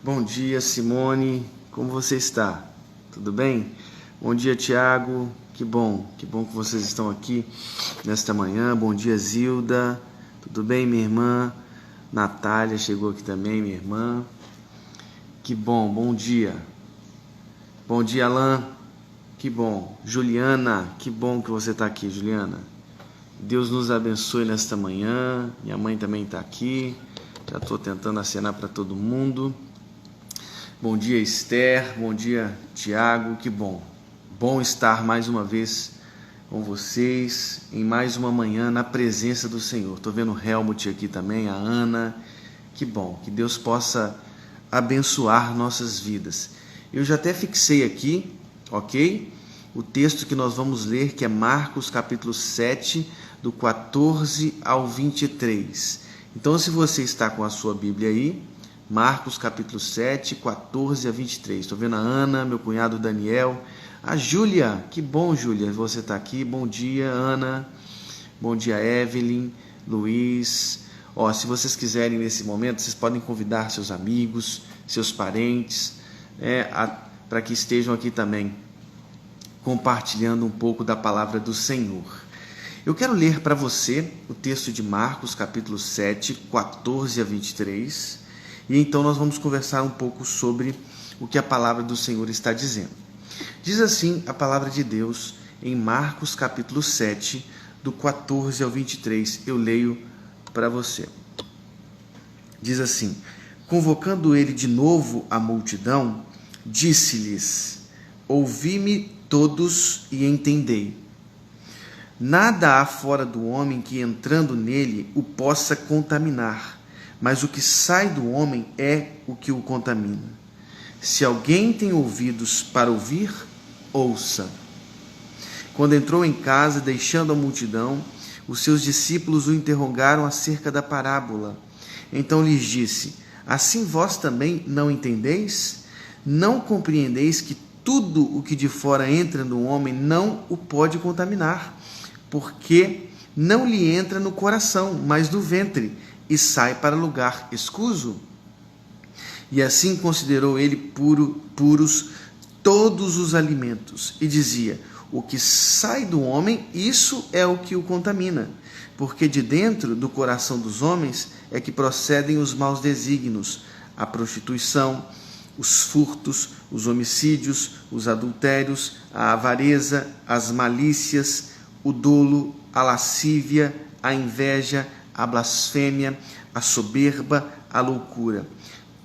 Bom dia, Simone. Como você está? Tudo bem? Bom dia, Tiago. Que bom que vocês estão aqui nesta manhã. Bom dia, Zilda. Tudo bem, minha irmã? Natália chegou aqui também, minha irmã. Que bom dia. Bom dia, Alain. Que bom. Juliana, que bom que você está aqui, Juliana. Deus nos abençoe nesta manhã. Minha mãe também está aqui. Já estou tentando acenar para todo mundo. Bom dia, Esther. Bom dia, Tiago. Que bom. Bom estar mais uma vez com vocês em mais uma manhã na presença do Senhor. Estou vendo o Helmut aqui também, a Ana. Que bom. Que Deus possa abençoar nossas vidas. Eu já até fixei aqui, ok? O texto que nós vamos ler, que é Marcos capítulo 7, do 14 ao 23. Então, se você está com a sua Bíblia aí, Marcos capítulo 7, 14 a 23. Estou vendo a Ana, meu cunhado Daniel, a Júlia. Que bom, Júlia, você está aqui. Bom dia, Ana. Bom dia, Evelyn, Luiz. Se vocês quiserem nesse momento, vocês podem convidar seus amigos, seus parentes, para que estejam aqui também compartilhando um pouco da palavra do Senhor. Eu quero ler para você o texto de Marcos, capítulo 7, 14 a 23, e então nós vamos conversar um pouco sobre o que a palavra do Senhor está dizendo. Diz assim a palavra de Deus em Marcos, capítulo 7, do 14 ao 23. Eu leio para você. Diz assim: convocando ele de novo a multidão, disse-lhes: ouvi-me todos e entendei. Nada há fora do homem que, entrando nele, o possa contaminar, mas o que sai do homem é o que o contamina. Se alguém tem ouvidos para ouvir, ouça. Quando entrou em casa, deixando a multidão, os seus discípulos o interrogaram acerca da parábola. Então lhes disse: assim vós também não entendeis? Não compreendeis que tudo o que de fora entra no homem não o pode contaminar, porque não lhe entra no coração, mas no ventre, e sai para lugar escuso? E assim considerou ele puros todos os alimentos, e dizia: o que sai do homem, isso é o que o contamina, porque de dentro do coração dos homens é que procedem os maus desígnios, a prostituição, os furtos, os homicídios, os adultérios, a avareza, as malícias, o dolo, a lascívia, a inveja, a blasfêmia, a soberba, a loucura.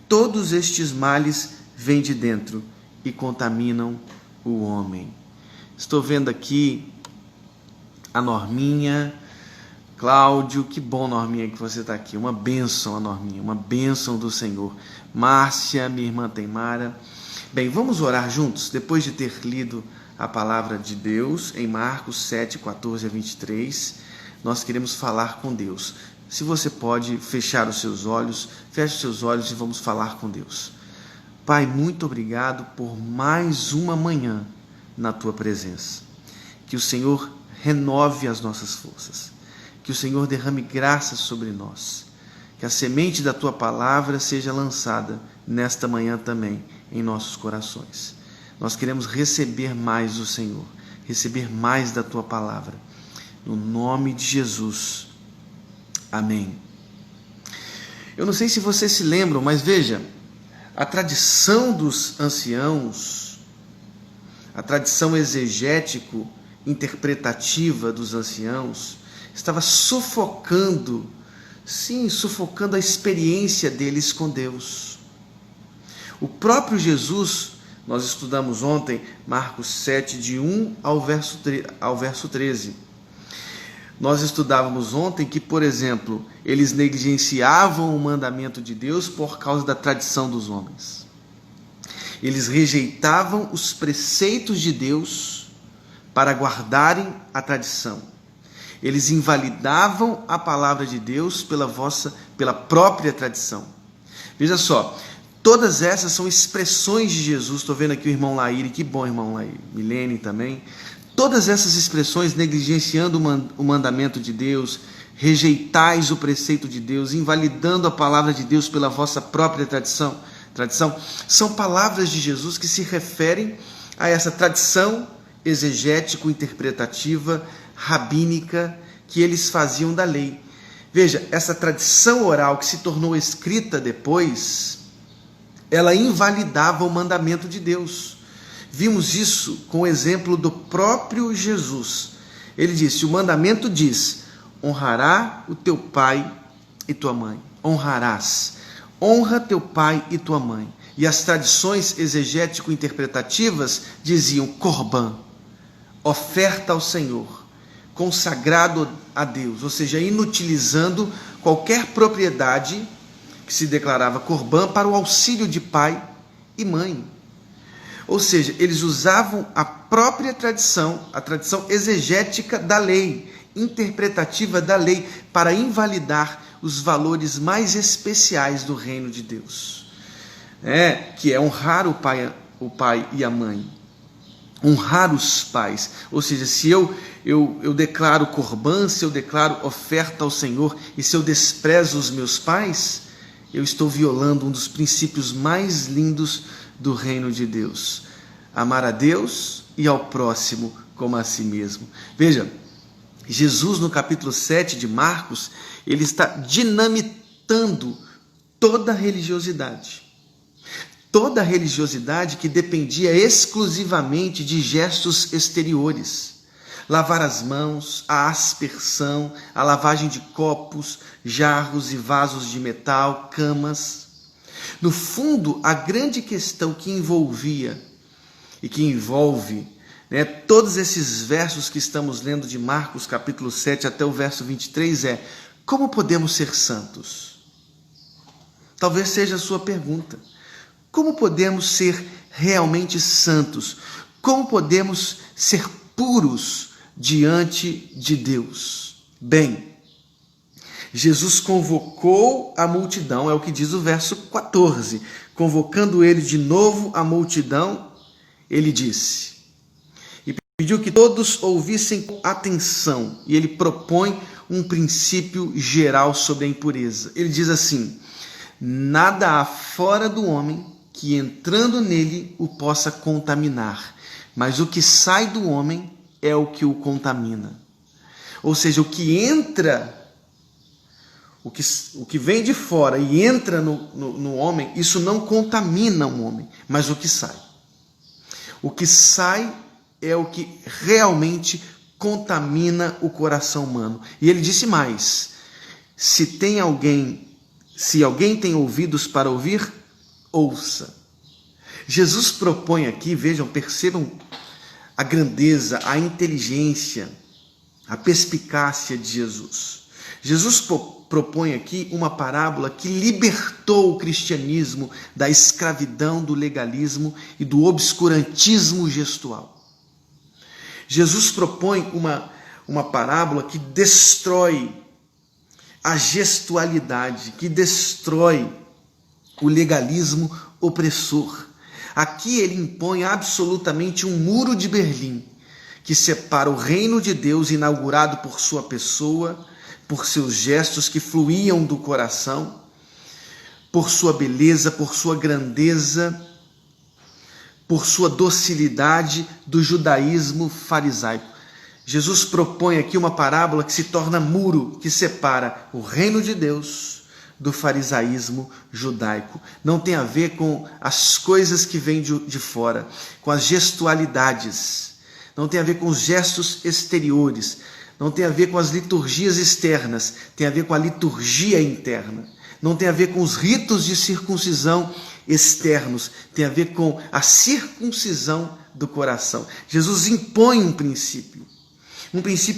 Todos estes males vêm de dentro e contaminam o homem. Estou vendo aqui a Norminha, Cláudio, que bom, Norminha, que você está aqui. Uma bênção, a Norminha, uma bênção do Senhor. Márcia, minha irmã Teimara. Bem, vamos orar juntos, depois de ter lido a palavra de Deus em Marcos 7, 14 a 23. Nós queremos falar com Deus. Se você pode fechar os seus olhos, feche os seus olhos e vamos falar com Deus. Pai, muito obrigado por mais uma manhã na Tua presença. Que o Senhor renove as nossas forças. Que o Senhor derrame graça sobre nós. Que a semente da Tua palavra seja lançada nesta manhã também em nossos corações. Nós queremos receber mais do Senhor, receber mais da Tua palavra. No nome de Jesus. Amém. Eu não sei se vocês se lembram, mas veja, a tradição dos anciãos, a tradição exegético-interpretativa dos anciãos, estava sufocando a experiência deles com Deus. O próprio Jesus, nós estudamos ontem, Marcos 7, de 1 ao verso 13. Nós estudávamos ontem que, por exemplo, eles negligenciavam o mandamento de Deus por causa da tradição dos homens. Eles rejeitavam os preceitos de Deus para guardarem a tradição. Eles invalidavam a palavra de Deus pela própria tradição. Veja só, todas essas são expressões de Jesus. Estou vendo aqui o irmão Laíre, que bom, irmão Laíre, Milene também. Todas essas expressões, negligenciando o mandamento de Deus, rejeitais o preceito de Deus, invalidando a palavra de Deus pela vossa própria tradição, tradição, são palavras de Jesus que se referem a essa tradição exegético-interpretativa, rabínica, que eles faziam da lei. Veja, essa tradição oral que se tornou escrita depois, ela invalidava o mandamento de Deus. Vimos isso com o exemplo do próprio Jesus. Ele disse, o mandamento diz, honrará o teu pai e tua mãe. Honrarás. Honra teu pai e tua mãe. E as tradições exegético-interpretativas diziam corban, oferta ao Senhor, consagrado a Deus, ou seja, inutilizando qualquer propriedade que se declarava corban para o auxílio de pai e mãe. Ou seja, eles usavam a própria tradição, a tradição exegética da lei, interpretativa da lei, para invalidar os valores mais especiais do reino de Deus, que é honrar o pai e a mãe, honrar os pais. Ou seja, se eu declaro corban, se eu declaro oferta ao Senhor e se eu desprezo os meus pais, eu estou violando um dos princípios mais lindos do reino de Deus: amar a Deus e ao próximo como a si mesmo. Veja, Jesus no capítulo 7 de Marcos, ele está dinamitando toda a religiosidade. Toda a religiosidade que dependia exclusivamente de gestos exteriores. Lavar as mãos, a aspersão, a lavagem de copos, jarros e vasos de metal, camas. No fundo, a grande questão que envolvia e que envolve todos esses versos que estamos lendo de Marcos capítulo 7 até o verso 23 é: como podemos ser santos? Talvez seja a sua pergunta. Como podemos ser realmente santos? Como podemos ser puros diante de Deus? Bem, Jesus convocou a multidão, é o que diz o verso 14. Convocando ele de novo a multidão, ele disse, e pediu que todos ouvissem com atenção, e ele propõe um princípio geral sobre a impureza. Ele diz assim: nada há fora do homem que entrando nele o possa contaminar, mas o que sai do homem é o que o contamina. Ou seja, o que entra, o que vem de fora e entra no homem, isso não contamina o homem, mas o que sai. O que sai é o que realmente contamina o coração humano. E ele disse mais: se alguém tem ouvidos para ouvir, ouça. Jesus propõe aqui, vejam, percebam a grandeza, a inteligência, a perspicácia de Jesus. Jesus propõe aqui uma parábola que libertou o cristianismo da escravidão, do legalismo e do obscurantismo gestual. Jesus propõe uma parábola que destrói a gestualidade, que destrói o legalismo opressor. Aqui ele impõe absolutamente um muro de Berlim que separa o reino de Deus inaugurado por sua pessoa, por seus gestos que fluíam do coração, por sua beleza, por sua grandeza, por sua docilidade, do judaísmo farisaico. Jesus propõe aqui uma parábola que se torna muro, que separa o reino de Deus do farisaísmo judaico. Não tem a ver com as coisas que vêm de fora, com as gestualidades, não tem a ver com os gestos exteriores, não tem a ver com as liturgias externas, tem a ver com a liturgia interna. Não tem a ver com os ritos de circuncisão externos, tem a ver com a circuncisão do coração. Jesus impõe um princípio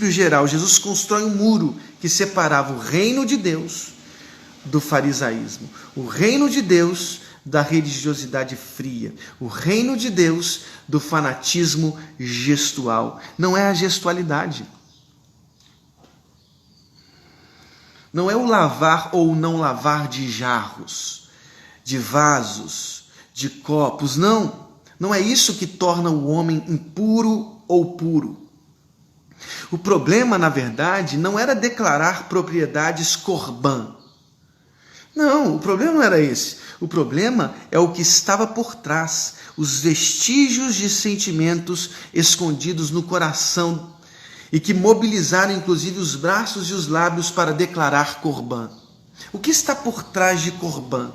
geral. Jesus constrói um muro que separava o reino de Deus do farisaísmo, o reino de Deus da religiosidade fria, o reino de Deus do fanatismo gestual. Não é a gestualidade, não é o lavar ou não lavar de jarros, de vasos, de copos, não é isso que torna o homem impuro ou puro. O problema, na verdade, não era declarar propriedades corban. Não, o problema não era esse. O problema é o que estava por trás, os vestígios de sentimentos escondidos no coração e que mobilizaram inclusive os braços e os lábios para declarar Corban. O que está por trás de Corban?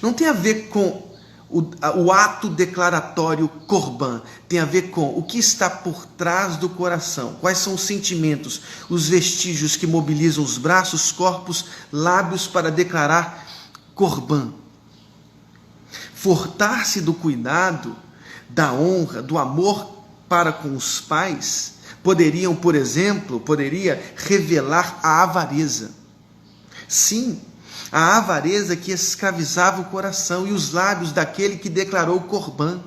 Não tem a ver com o ato declaratório Corban, tem a ver com o que está por trás do coração, quais são os sentimentos, os vestígios que mobilizam os braços, corpos, lábios para declarar Corban. Furtar-se do cuidado, da honra, do amor para com os pais, poderia revelar a avareza. Sim, a avareza que escravizava o coração e os lábios daquele que declarou Corban.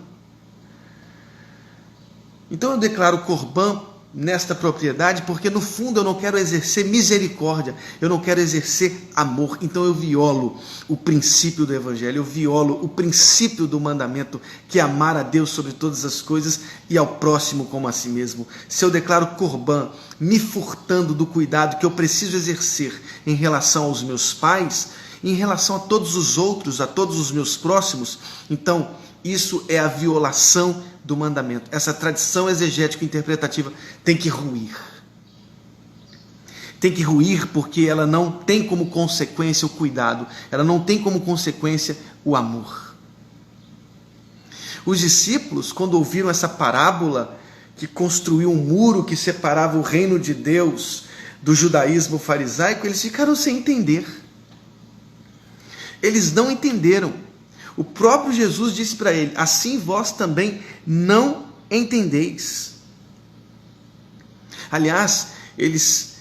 Então eu declaro Corban nesta propriedade porque no fundo eu não quero exercer misericórdia, eu não quero exercer amor. Então eu violo o princípio do Evangelho, eu violo o princípio do mandamento, que é amar a Deus sobre todas as coisas e ao próximo como a si mesmo. Se eu declaro Corban, me furtando do cuidado que eu preciso exercer em relação aos meus pais, em relação a todos os outros, a todos os meus próximos, então isso é a violação do mandamento. Essa tradição exegética interpretativa tem que ruir. Tem que ruir porque ela não tem como consequência o cuidado, ela não tem como consequência o amor. Os discípulos, quando ouviram essa parábola que construiu um muro que separava o reino de Deus do judaísmo farisaico, eles ficaram sem entender. Eles não entenderam. O próprio Jesus disse para ele: assim vós também não entendeis. Aliás, eles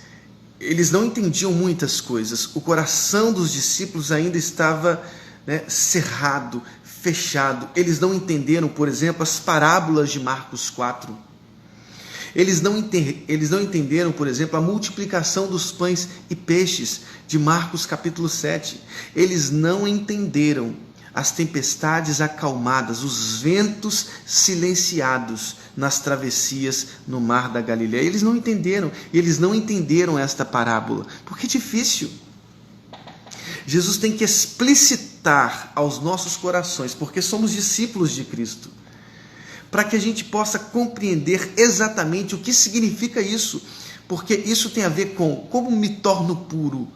não entendiam muitas coisas. O coração dos discípulos ainda estava cerrado, fechado. Eles não entenderam, por exemplo, as parábolas de Marcos 4. Eles não entenderam, por exemplo, a multiplicação dos pães e peixes de Marcos capítulo 7. Eles não entenderam as tempestades acalmadas, os ventos silenciados nas travessias no mar da Galileia. Eles não entenderam esta parábola, porque é difícil. Jesus tem que explicitar aos nossos corações, porque somos discípulos de Cristo, para que a gente possa compreender exatamente o que significa isso, porque isso tem a ver com como me torno puro,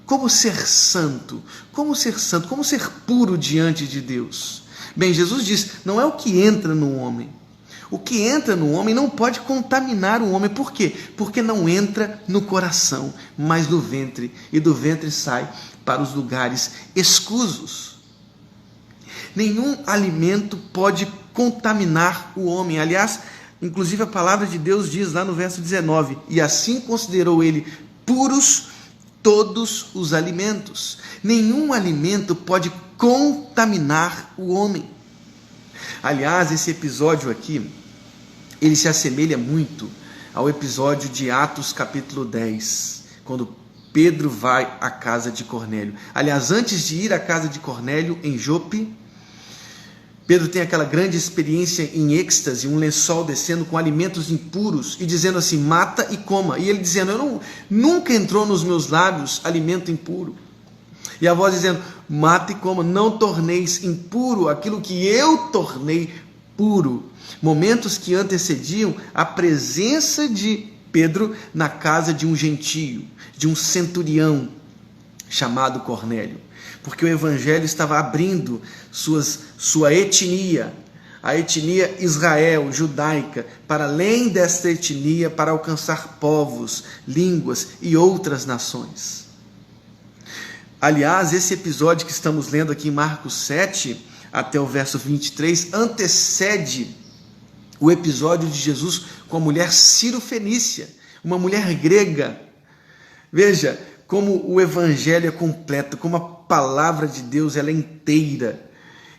como ser santo, como ser puro diante de Deus. Bem, Jesus diz, não é o que entra no homem. O que entra no homem não pode contaminar o homem. Por quê? Porque não entra no coração, mas no ventre, e do ventre sai para os lugares escusos. Nenhum alimento pode contaminar o homem. Aliás, inclusive a palavra de Deus diz lá no verso 19, e assim considerou ele puros todos os alimentos. Nenhum alimento pode contaminar o homem. Aliás, esse episódio aqui, ele se assemelha muito ao episódio de Atos capítulo 10, quando Pedro vai à casa de Cornélio. Aliás, antes de ir à casa de Cornélio, em Jope, Pedro tem aquela grande experiência em êxtase, um lençol descendo com alimentos impuros e dizendo assim, mata e coma. E ele dizendo, nunca entrou nos meus lábios alimento impuro. E a voz dizendo, mata e coma, não torneis impuro aquilo que eu tornei puro. Momentos que antecediam a presença de Pedro na casa de um gentio, de um centurião chamado Cornélio. Porque o evangelho estava abrindo sua etnia, a etnia Israel, judaica, para além desta etnia, para alcançar povos, línguas e outras nações. Aliás, esse episódio que estamos lendo aqui em Marcos 7, até o verso 23, antecede o episódio de Jesus com a mulher Ciro-fenícia, uma mulher grega. Veja como o evangelho é completo, como a palavra de Deus ela é inteira,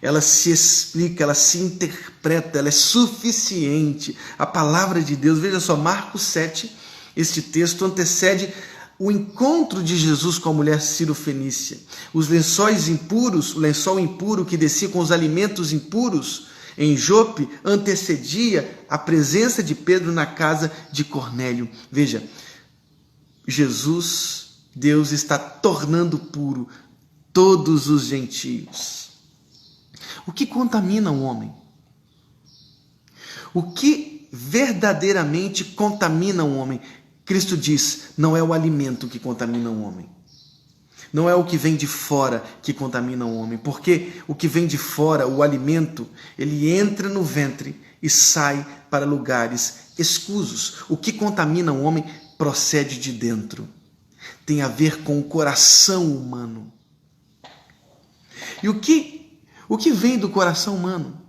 ela se explica, ela se interpreta, ela é suficiente. A palavra de Deus, veja só, Marcos 7, este texto antecede o encontro de Jesus com a mulher Ciro-fenícia. Os lençóis impuros, o lençol impuro que descia com os alimentos impuros em Jope, antecedia a presença de Pedro na casa de Cornélio. Veja, Jesus, Deus está tornando puro todos os gentios. O que contamina o homem? O que verdadeiramente contamina o homem? Cristo diz, não é o alimento que contamina o homem. Não é o que vem de fora que contamina o homem, porque o que vem de fora, o alimento, ele entra no ventre e sai para lugares escusos. O que contamina o homem procede de dentro. Tem a ver com o coração humano. E o que vem do coração humano?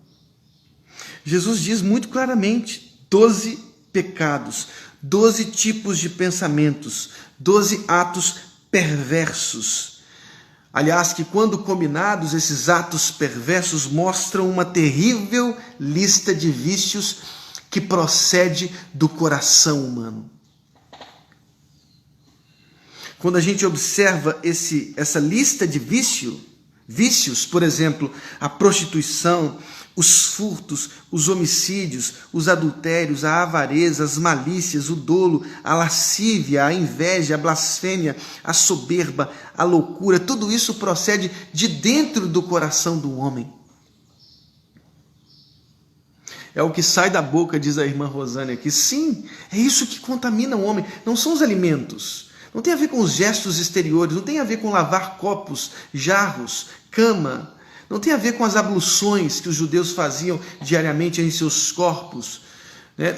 Jesus diz muito claramente, 12 pecados, 12 tipos de pensamentos, 12 atos perversos. Aliás, que quando combinados, esses atos perversos mostram uma terrível lista de vícios que procede do coração humano. Quando a gente observa essa lista de vícios, por exemplo, a prostituição, os furtos, os homicídios, os adultérios, a avareza, as malícias, o dolo, a lascívia, a inveja, a blasfêmia, a soberba, a loucura, tudo isso procede de dentro do coração do homem. É o que sai da boca, diz a irmã Rosânia aqui. Sim, é isso que contamina o homem, não são os alimentos. Não tem a ver com os gestos exteriores, não tem a ver com lavar copos, jarros, cama. Não tem a ver com as abluções que os judeus faziam diariamente em seus corpos.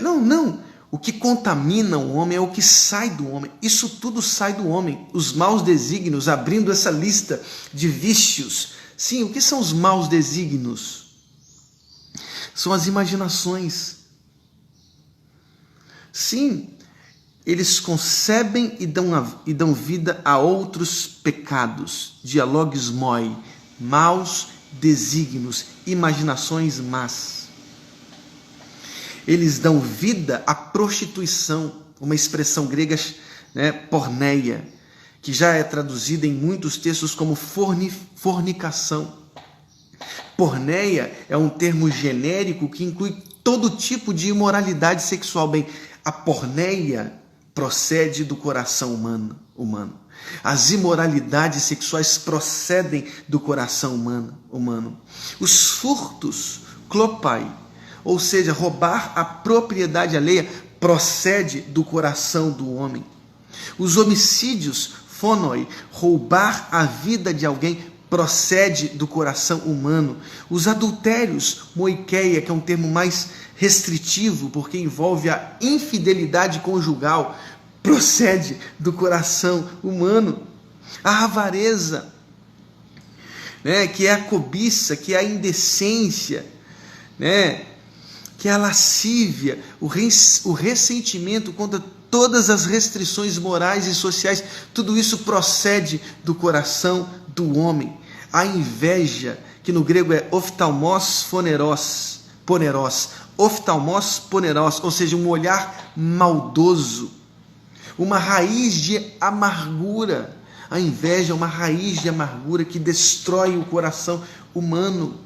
Não. O que contamina o homem é o que sai do homem. Isso tudo sai do homem. Os maus desígnios, abrindo essa lista de vícios. Sim, o que são os maus desígnios? São as imaginações. Sim, eles concebem e dão vida a outros pecados. Dialogues moi, maus desígnios, imaginações más. Eles dão vida à prostituição, uma expressão grega, porneia, que já é traduzida em muitos textos como fornicação. Porneia é um termo genérico que inclui todo tipo de imoralidade sexual. Bem, a porneia procede do coração humano. As imoralidades sexuais procedem do coração humano. Os furtos, klopai, ou seja, roubar a propriedade alheia, procede do coração do homem. Os homicídios, phonoi, roubar a vida de alguém, procede do coração humano. Os adultérios, moikeia, que é um termo mais restritivo, porque envolve a infidelidade conjugal, procede do coração humano. A avareza, que é a cobiça, que é a indecência, que é a lascívia, o ressentimento contra todas as restrições morais e sociais, tudo isso procede do coração do homem. A inveja, que no grego é oftalmos poneros, oftalmos poneros, ou seja, um olhar maldoso, uma raiz de amargura. A inveja é uma raiz de amargura que destrói o coração humano.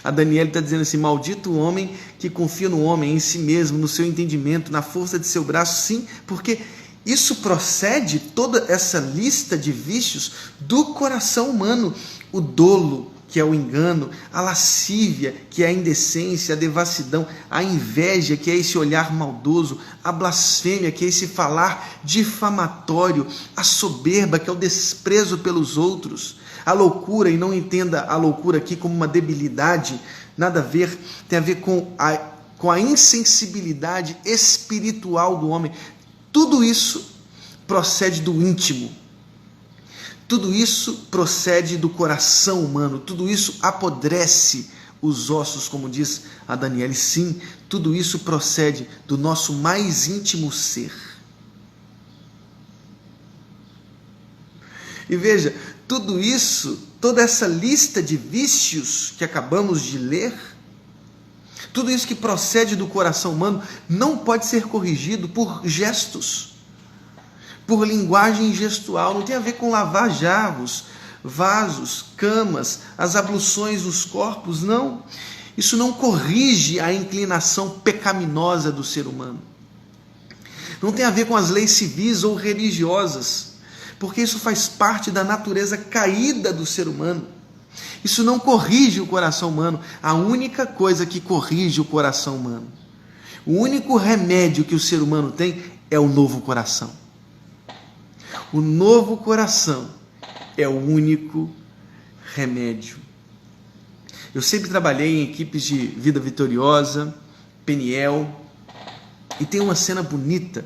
A Daniela está dizendo assim, maldito o homem que confia no homem, em si mesmo, no seu entendimento, na força de seu braço. Sim, porque isso procede, toda essa lista de vícios, do coração humano. O dolo, que é o engano, a lascívia, que é a indecência, a devassidão, a inveja, que é esse olhar maldoso, a blasfêmia, que é esse falar difamatório, a soberba, que é o desprezo pelos outros, a loucura, e não entenda a loucura aqui como uma debilidade, nada a ver, tem a ver com a insensibilidade espiritual do homem. Tudo isso procede do íntimo. Tudo isso procede do coração humano, tudo isso apodrece os ossos, como diz a Daniela. Sim, tudo isso procede do nosso mais íntimo ser. E veja, tudo isso, toda essa lista de vícios que acabamos de ler, tudo isso que procede do coração humano, não pode ser corrigido por gestos, por linguagem gestual. Não tem a ver com lavar jarros, vasos, camas, as abluções dos corpos, não. Isso não corrige a inclinação pecaminosa do ser humano. Não tem a ver com as leis civis ou religiosas, porque isso faz parte da natureza caída do ser humano. Isso não corrige o coração humano. A única coisa que corrige o coração humano, o único remédio que o ser humano tem é o novo coração. O novo coração é o único remédio. Eu sempre trabalhei em equipes de Vida Vitoriosa, Peniel, e tem uma cena bonita,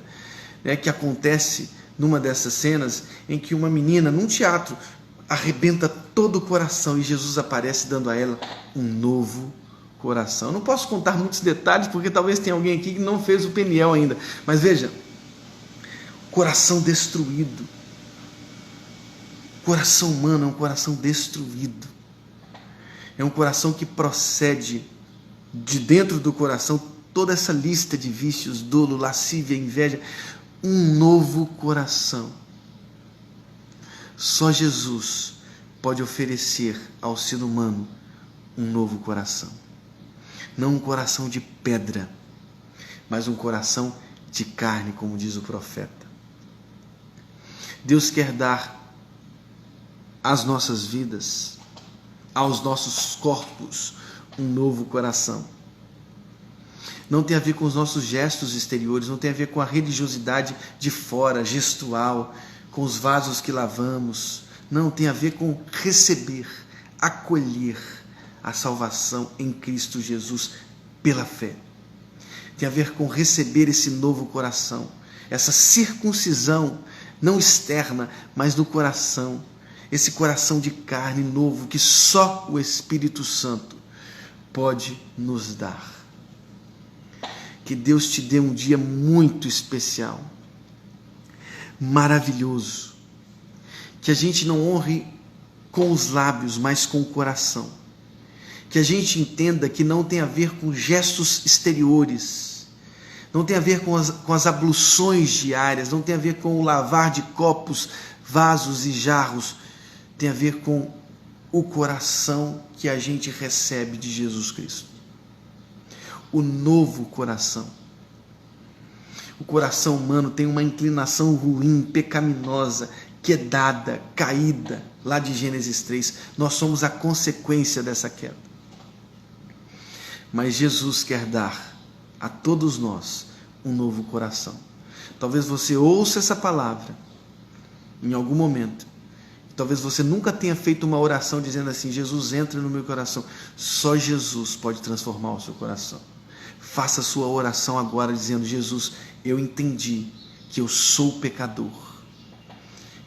né, que acontece numa dessas cenas em que uma menina, num teatro, arrebenta todo o coração e Jesus aparece dando a ela um novo coração. Eu não posso contar muitos detalhes porque talvez tenha alguém aqui que não fez o Peniel ainda, mas veja, coração destruído. Coração humano é um coração destruído. É um coração que procede de dentro do coração toda essa lista de vícios, dolo, lascívia, inveja. Um novo coração. Só Jesus pode oferecer ao ser humano um novo coração. Não um coração de pedra, mas um coração de carne, como diz o profeta. Deus quer dar às nossas vidas, aos nossos corpos, um novo coração. Não tem a ver com os nossos gestos exteriores, não tem a ver com a religiosidade de fora, gestual, com os vasos que lavamos. Não, tem a ver com receber, acolher a salvação em Cristo Jesus pela fé. Tem a ver com receber esse novo coração, essa circuncisão, não externa, mas no coração. Esse coração de carne novo que só o Espírito Santo pode nos dar. Que Deus te dê um dia muito especial, maravilhoso. Que a gente não honre com os lábios, mas com o coração. Que a gente entenda que não tem a ver com gestos exteriores, não tem a ver com as abluções diárias, não tem a ver com o lavar de copos, vasos e jarros, tem a ver com o coração que a gente recebe de Jesus Cristo. O novo coração. O coração humano tem uma inclinação ruim, pecaminosa, quedada, caída, lá de Gênesis 3. Nós somos a consequência dessa queda. Mas Jesus quer dar a todos nós um novo coração. Talvez você ouça essa palavra em algum momento. Talvez você nunca tenha feito uma oração dizendo assim: Jesus, entra no meu coração. Só Jesus pode transformar o seu coração. Faça a sua oração agora dizendo: Jesus, eu entendi que eu sou pecador,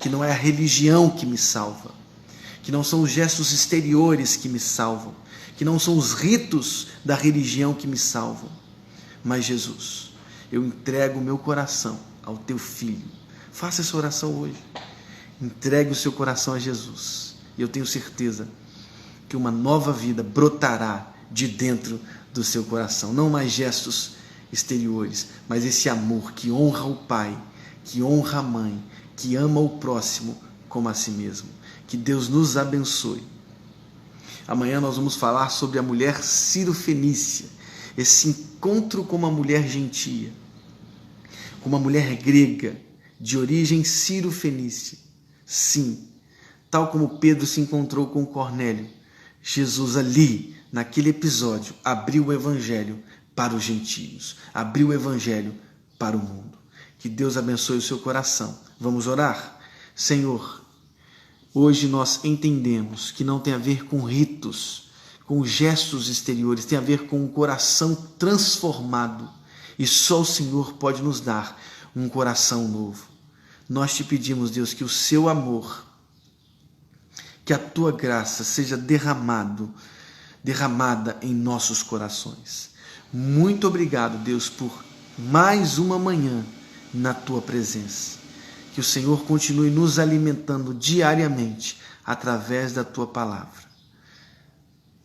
que não é a religião que me salva, que não são os gestos exteriores que me salvam, que não são os ritos da religião que me salvam, mas Jesus, eu entrego o meu coração ao teu Filho. Faça essa oração hoje. Entregue o seu coração a Jesus. E eu tenho certeza que uma nova vida brotará de dentro do seu coração. Não mais gestos exteriores, mas esse amor que honra o Pai, que honra a Mãe, que ama o próximo como a si mesmo. Que Deus nos abençoe. Amanhã nós vamos falar sobre a mulher Ciro-Fenícia, esse encontro com uma mulher gentia, com uma mulher grega, de origem Ciro-Fenícia. Sim, tal como Pedro se encontrou com Cornélio, Jesus ali, naquele episódio, abriu o Evangelho para os gentios, abriu o Evangelho para o mundo. Que Deus abençoe o seu coração. Vamos orar? Senhor, hoje nós entendemos que não tem a ver com ritos, com gestos exteriores, tem a ver com um coração transformado. E só o Senhor pode nos dar um coração novo. Nós te pedimos, Deus, que o seu amor, que a tua graça seja derramada em nossos corações. Muito obrigado, Deus, por mais uma manhã na tua presença. Que o Senhor continue nos alimentando diariamente através da tua palavra.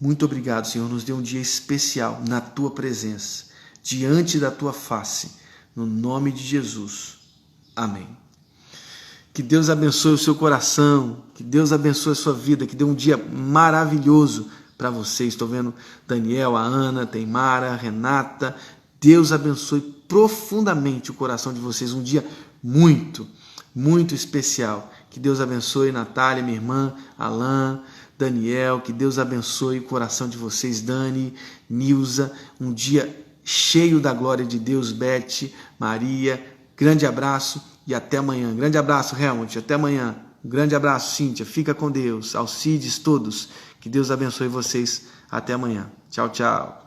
Muito obrigado, Senhor, nos dê um dia especial na tua presença, diante da tua face, no nome de Jesus. Amém. Que Deus abençoe o seu coração, que Deus abençoe a sua vida, que dê um dia maravilhoso para vocês. Estou vendo Daniel, a Ana, Teimara, a Renata. Deus abençoe profundamente o coração de vocês. Um dia muito, muito especial. Que Deus abençoe Natália, minha irmã, Alain, Daniel, que Deus abençoe o coração de vocês, Dani, Nilza, um dia cheio da glória de Deus, Beth, Maria, grande abraço e até amanhã. Grande abraço, Helmut, até amanhã. Um grande abraço, Cíntia, fica com Deus, Alcides, todos, que Deus abençoe vocês, até amanhã. Tchau, tchau.